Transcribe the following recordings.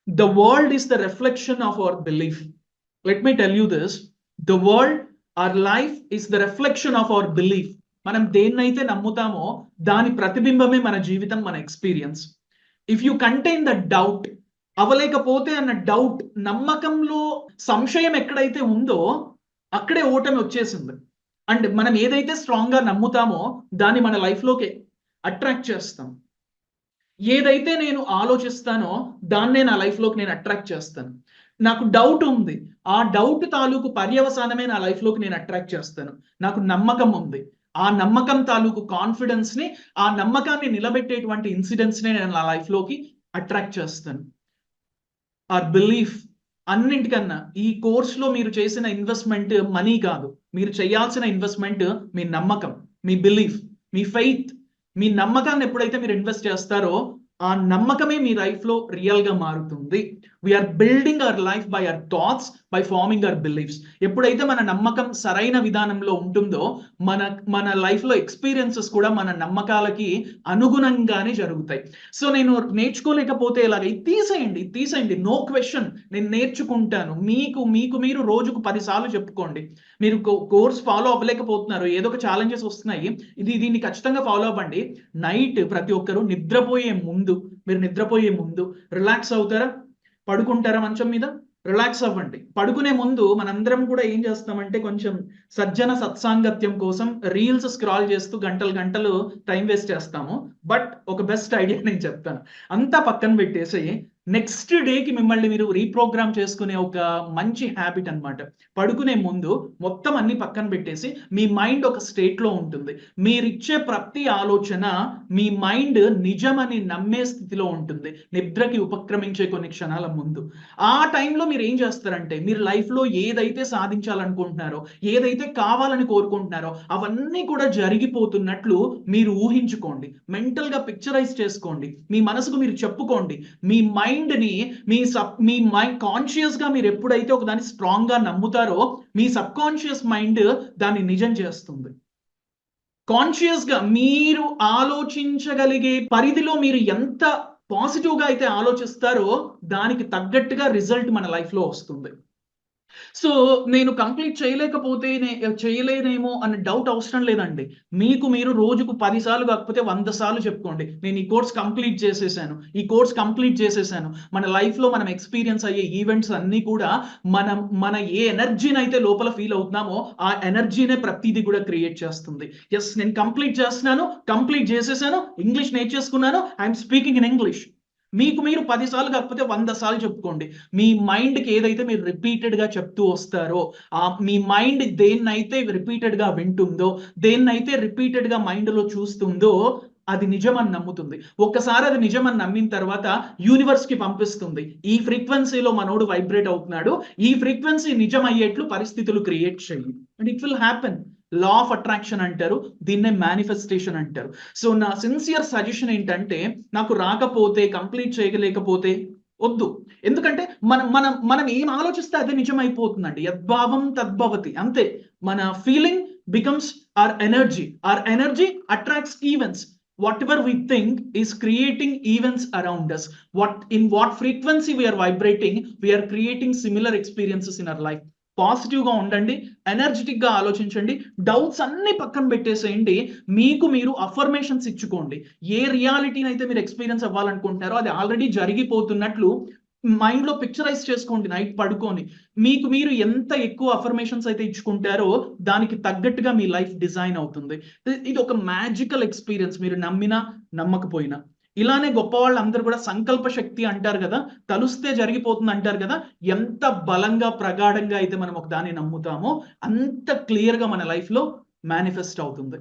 The world is the reflection of our belief. Let me tell you this. The world, our life is the reflection of our belief. మనం దేన్నైతే నమ్ముతామో దాని ప్రతిబింబమే మన జీవితం, మన experience. If you contain the doubt, అవలేకపోతే అన్న doubt, నమ్మకంలో సంశయం ఎక్కడైతే ఉందో అక్కడే ఓటమి వచ్చేసింది. అండ్ మనం ఏదైతే స్ట్రాంగ్ గా నమ్ముతామో దాన్ని మన లైఫ్లోకి అట్రాక్ట్ చేస్తాం. ఏదైతే నేను ఆలోచిస్తానో దాన్నే నా లైఫ్లోకి నేను అట్రాక్ట్ చేస్తాను. నాకు డౌట్ ఉంది, ఆ డౌట్ తాలూకు పర్యవసానమే నా లైఫ్లోకి నేను అట్రాక్ట్ చేస్తాను. నాకు నమ్మకం ఉంది, ఆ నమ్మకం తాలూకు కాన్ఫిడెన్స్ ని, ఆ నమ్మకాన్ని నిలబెట్టేటువంటి ఇన్సిడెంట్స్ ని నేను నా లైఫ్లోకి అట్రాక్ట్ చేస్తాను. ఆర్ బిలీఫ్, అన్నింటికన్నా ఈ కోర్స్లో మీరు చేసిన ఇన్వెస్ట్మెంట్ మనీ కాదు. మీరు చేయాల్సిన ఇన్వెస్ట్మెంట్ మీ నమ్మకం, మీ బిలీఫ్, మీ ఫెయిత్. మీ నమ్మకాన్ని ఎప్పుడైతే మీరు ఇన్వెస్ట్ చేస్తారో ఆ నమ్మకమే మీ లైఫ్లో రియల్గా మారుతుంది. We are building our life by our thoughts, by forming our beliefs. ఎప్పుడైతే మన నమ్మకం సరైన విధానంలో ఉంటుందో మన లైఫ్లో ఎక్స్పీరియన్సెస్ కూడా మన నమ్మకాలకి అనుగుణంగానే జరుగుతాయి. సో నేను నేర్చుకోలేకపోతే ఇలాగ తీసేయండి, నో క్వశ్చన్. నేను నేర్చుకుంటాను. మీకు మీరు రోజుకు 10 సార్లు చెప్పుకోండి. మీరు కోర్స్ ఫాలో అవ్వలేకపోతున్నారు, ఏదో ఒక ఛాలెంజెస్ వస్తున్నాయి, దీన్ని ఖచ్చితంగా ఫాలో అవ్వండి. నైట్ ప్రతి ఒక్కరు మీరు నిద్రపోయే ముందు రిలాక్స్ అవుతారా? పడుకుంటారా మంచం మీద? రిలాక్స్ అవ్వండి. పడుకునే ముందు మనందరం కూడా ఏం చేస్తామంటే కొంచెం సజ్జన సత్సాంగత్యం కోసం రీల్స్ స్క్రాల్ చేస్తూ గంటలు టైం వేస్ట్ చేస్తాము. బట్ ఒక బెస్ట్ ఐడియా నేను చెప్తాను. అంతా పక్కన పెట్టేసి నెక్స్ట్ డేకి మిమ్మల్ని మీరు రీప్రోగ్రామ్ చేసుకునే ఒక మంచి హ్యాబిట్ అనమాట. పడుకునే ముందు మొత్తం అన్ని పక్కన పెట్టేసి మీ మైండ్ ఒక స్టేట్లో ఉంటుంది. మీరిచ్చే ప్రతి ఆలోచన మీ మైండ్ నిజమని నమ్మే స్థితిలో ఉంటుంది నిద్రకి ఉపక్రమించే కొన్ని క్షణాల ముందు. ఆ టైంలో మీరు ఏం చేస్తారంటే, మీరు లైఫ్లో ఏదైతే సాధించాలనుకుంటున్నారో, ఏదైతే కావాలని కోరుకుంటున్నారో అవన్నీ కూడా జరిగిపోతున్నట్లు మీరు ఊహించుకోండి. మెంటల్గా పిక్చరైజ్ చేసుకోండి. మీ మనసుకు మీరు చెప్పుకోండి. మీ మైండ్ మీ మైండ్ కాన్షియస్ గా మీరు ఎప్పుడైతే ఒక దాన్ని స్ట్రాంగ్ గా నమ్ముతారో మీ సబ్ కాన్షియస్ మైండ్ దాన్ని నిజం చేస్తుంది. కాన్షియస్ గా మీరు ఆలోచించగలిగే పరిధిలో మీరు ఎంత పాజిటివ్ గా అయితే ఆలోచిస్తారో దానికి తగ్గట్టుగా రిజల్ట్ మన లైఫ్ లో వస్తుంది. సో నేను కంప్లీట్ చేయలేనేమో అన్న డౌట్ అవసరం లేదండి. మీరు రోజుకు 10 సార్లు కాకపోతే 100 సార్లు చెప్పుకోండి, నేను ఈ కోర్స్ కంప్లీట్ చేసేసాను. మన లైఫ్లో మనం ఎక్స్పీరియన్స్ అయ్యే ఈవెంట్స్ అన్నీ కూడా మన ఏ ఎనర్జీని అయితే లోపల ఫీల్ అవుతున్నామో ఆ ఎనర్జీనే ప్రతిదీ కూడా క్రియేట్ చేస్తుంది. ఎస్, నేను కంప్లీట్ చేసేసాను, ఇంగ్లీష్ నేర్చేసుకున్నాను, ఐఎమ్ స్పీకింగ్ ఇన్ ఇంగ్లీష్. మీరు 10 సార్లు కాకపోతే 100 సార్లు చెప్పుకోండి. మీ మైండ్కి ఏదైతే మీరు రిపీటెడ్గా చెప్తూ వస్తారో, మీ మైండ్ దేన్నైతే రిపీటెడ్గా వింటుందో, దేన్నైతే రిపీటెడ్గా మైండ్లో చూస్తుందో అది నిజమని నమ్ముతుంది. ఒక్కసారి అది నిజమని నమ్మిన తర్వాత యూనివర్స్కి పంపిస్తుంది, ఈ ఫ్రీక్వెన్సీలో మనోడు వైబ్రేట్ అవుతున్నాడు, ఈ ఫ్రీక్వెన్సీ నిజం అయ్యేట్లు పరిస్థితులు క్రియేట్ చేయి, and it will happen. Law of attraction అంటారు, దీన్నే మేనిఫెస్టేషన్ అంటారు. సో నా సిన్సియర్ సజెషన్ ఏంటంటే, నాకు రాకపోతే, కంప్లీట్ చేయలేకపోతే వద్దు. ఎందుకంటే మనం ఏం ఆలోచిస్తే అదే నిజమైపోతుందండి. యద్భావం తద్భవతి, అంతే. మన feeling becomes our energy attracts events. Whatever we think is creating events around us. In what frequency we are vibrating, we are creating similar experiences in our life. పాజిటివ్గా ఉండండి, ఎనర్జెటిక్గా ఆలోచించండి, డౌట్స్ అన్ని పక్కన పెట్టేసేయండి. మీరు అఫర్మేషన్స్ ఇచ్చుకోండి. ఏ రియాలిటీని అయితే మీరు ఎక్స్పీరియన్స్ అవ్వాలనుకుంటున్నారో అది ఆల్రెడీ జరిగిపోతున్నట్లు మైండ్లో పిక్చరైజ్ చేసుకోండి. నైట్ పడుకొని మీరు ఎంత ఎక్కువ అఫర్మేషన్స్ అయితే ఇచ్చుకుంటారో దానికి తగ్గట్టుగా మీ లైఫ్ డిజైన్ అవుతుంది. ఇది ఒక మ్యాజికల్ ఎక్స్పీరియన్స్, మీరు నమ్మినా నమ్మకపోయినా. ఇలానే గొప్ప వాళ్ళందరూ కూడా సంకల్ప శక్తి అంటారు కదా, తలుస్తే జరిగిపోతుంది అంటారు కదా. ఎంత బలంగా ప్రగాఢంగా అయితే మనం ఒక దాన్ని నమ్ముతామో అంత క్లియర్గా మన లైఫ్లో మేనిఫెస్ట్ అవుతుంది.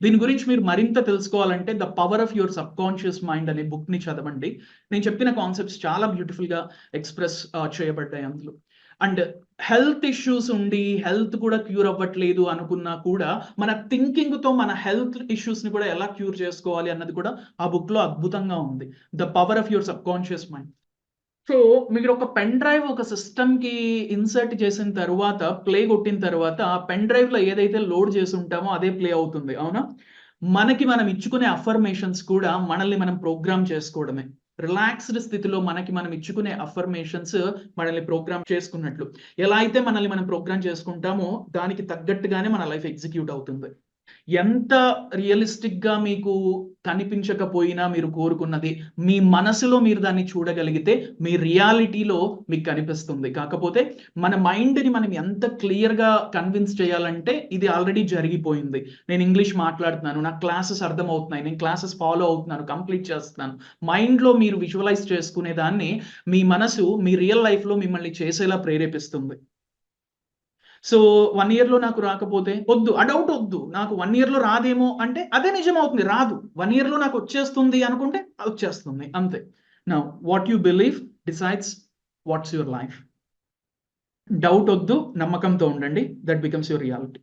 దీని గురించి మీరు మరింత తెలుసుకోవాలంటే the power of your sub conscious mind అనే బుక్ని చదవండి. నేను చెప్పిన కాన్సెప్ట్స్ చాలా బ్యూటిఫుల్గా ఎక్స్ప్రెస్ చేయబడ్డాయి అందులో. అండ్ హెల్త్ ఇష్యూస్ ఉండి హెల్త్ కూడా క్యూర్ అవ్వట్లేదు అనుకున్నా కూడా మన థింకింగ్తో మన హెల్త్ ఇష్యూస్ని కూడా ఎలా క్యూర్ చేసుకోవాలి అన్నది కూడా ఆ బుక్లో అద్భుతంగా ఉంది. The power of your sub conscious mind. So మీరు ఒక పెన్ డ్రైవ్ ఒక సిస్టమ్కి ఇన్సర్ట్ చేసిన తర్వాత, ప్లే కొట్టిన తర్వాత ఆ పెన్ డ్రైవ్లో ఏదైతే లోడ్ చేసి ఉంటామో అదే ప్లే అవుతుంది, అవునా? మనం ఇచ్చుకునే అఫర్మేషన్స్ కూడా మనల్ని మనం ప్రోగ్రామ్ చేసుకోవడమే. రిలాక్స్డ్ స్థితిలో మనకి మనం ఇచ్చుకునే అఫర్మేషన్స్ మనల్ని ప్రోగ్రామ్ చేసుకున్నట్లు. ఎలా అయితే మనల్ని మనం ప్రోగ్రామ్ చేసుకుంటామో దానికి తగ్గట్టుగానే మన లైఫ్ ఎగ్జిక్యూట్ అవుతుంది. ఎంత రియలిస్టిక్‌గా మీకు కనిపించకపోయినా మీరు కోరుకున్నది, మీ మనసులో మీరు దాన్ని చూడగలిగితే, మీ రియాలిటీలో మీకు కనిపిస్తుంది. కాకపోతే మన మైండ్‌ని మనం ఎంత క్లియర్‌గా కన్విన్స్ చేయాలంటే, ఇది ఆల్రెడీ జరిగిపోయింది. నేను ఇంగ్లీష్ మాట్లాడుతున్నాను. నాకు క్లాసెస్ అర్థమవుతున్నాయి. నేను క్లాసెస్ ఫాలో అవుతున్నాను. కంప్లీట్ చేస్తున్నాను. మైండ్‌లో మీరు విజువలైజ్ చేసుకునే దాన్ని, మీ మనసు మీ రియల్ లైఫ్‌లో మిమ్మల్ని చేసేలా ప్రేరేపిస్తుంది. సో 1 ఇయర్‌లో నాకు రాకపోతే ఒద్దు. ఆ డౌట్ ఒద్దు. నాకు 1 ఇయర్‌లో రాదేమో అంటే అదే నిజమవుతుంది. రాదు. 1 ఇయర్‌లో నాకు వచ్చేస్తుంది అనుకుంటే వచ్చేస్తుంది. అంతే. Now what you believe decides what's your life. Doubt ఒద్దు. నమ్మకంతో ఉండండి. That becomes your reality.